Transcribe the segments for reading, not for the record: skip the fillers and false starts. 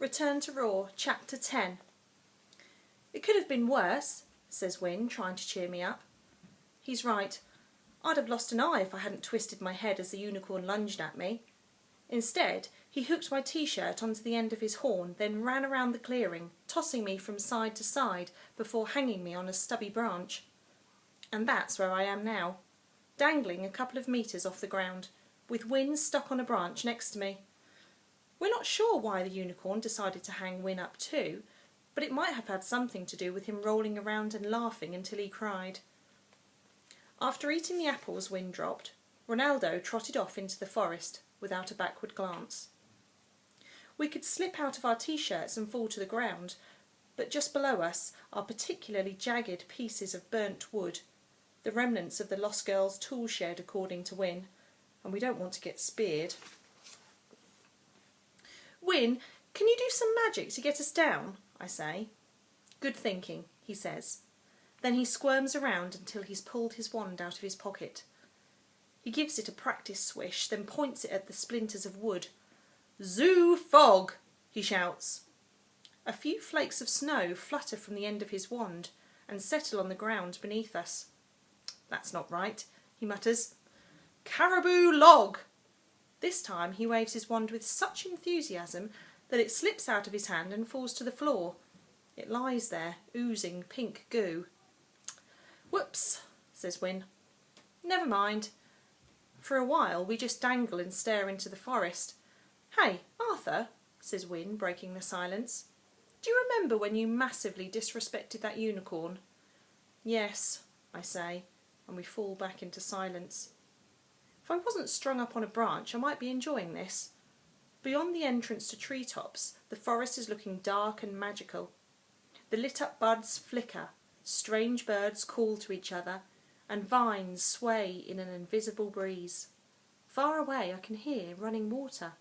Return to Raw, Chapter 10. It could have been worse, says Wyn, trying to cheer me up. He's right. I'd have lost an eye if I hadn't twisted my head as the unicorn lunged at me. Instead, he hooked my t-shirt onto the end of his horn, then ran around the clearing, tossing me from side to side before hanging me on a stubby branch. And that's where I am now, dangling a couple of metres off the ground, with Wyn stuck on a branch next to me. We're not sure why the unicorn decided to hang Wyn up too, but it might have had something to do with him rolling around and laughing until he cried. After eating the apples Wyn dropped, Ronaldo trotted off into the forest without a backward glance. We could slip out of our t-shirts and fall to the ground, but just below us are particularly jagged pieces of burnt wood, the remnants of the lost girl's tool shed according to Wyn, and we don't want to get speared. Wyn, can you do some magic to get us down? I say. Good thinking, he says. Then he squirms around until he's pulled his wand out of his pocket. He gives it a practice swish, then points it at the splinters of wood. Zoo fog, he shouts. A few flakes of snow flutter from the end of his wand and settle on the ground beneath us. That's not right, he mutters. Caribou log! This time he waves his wand with such enthusiasm that it slips out of his hand and falls to the floor. It lies there, oozing pink goo. Whoops, says Wyn. Never mind. For a while we just dangle and stare into the forest. Hey, Arthur, says Wyn, breaking the silence. Do you remember when you massively disrespected that unicorn? Yes, I say, and we fall back into silence. If I wasn't strung up on a branch, I might be enjoying this. Beyond the entrance to treetops, the forest is looking dark and magical. The lit-up buds flicker, strange birds call to each other, and vines sway in an invisible breeze. Far away I can hear running water.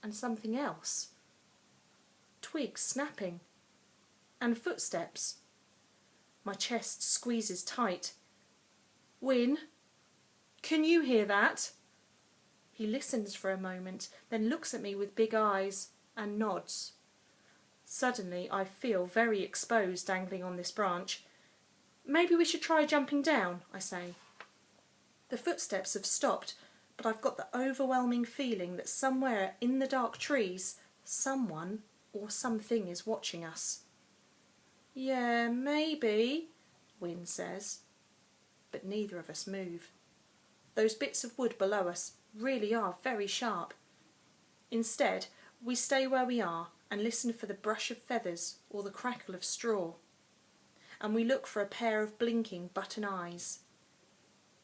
And something else. Twigs snapping. And footsteps. My chest squeezes tight. Wyn? Can you hear that? He listens for a moment, then looks at me with big eyes and nods. Suddenly I feel very exposed dangling on this branch. Maybe we should try jumping down, I say. The footsteps have stopped, but I've got the overwhelming feeling that somewhere in the dark trees, someone or something is watching us. Yeah, maybe, Wyn says. But neither of us move. Those bits of wood below us really are very sharp. Instead, we stay where we are and listen for the brush of feathers or the crackle of straw. And we look for a pair of blinking button eyes.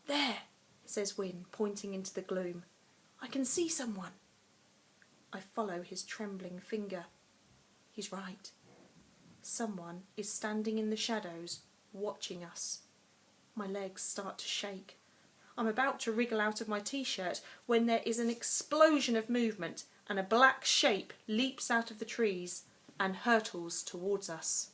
There, says Wyn, pointing into the gloom. I can see someone. I follow his trembling finger. He's right. Someone is standing in the shadows, watching us. My legs start to shake. I'm about to wriggle out of my t-shirt when there is an explosion of movement and a black shape leaps out of the trees and hurtles towards us.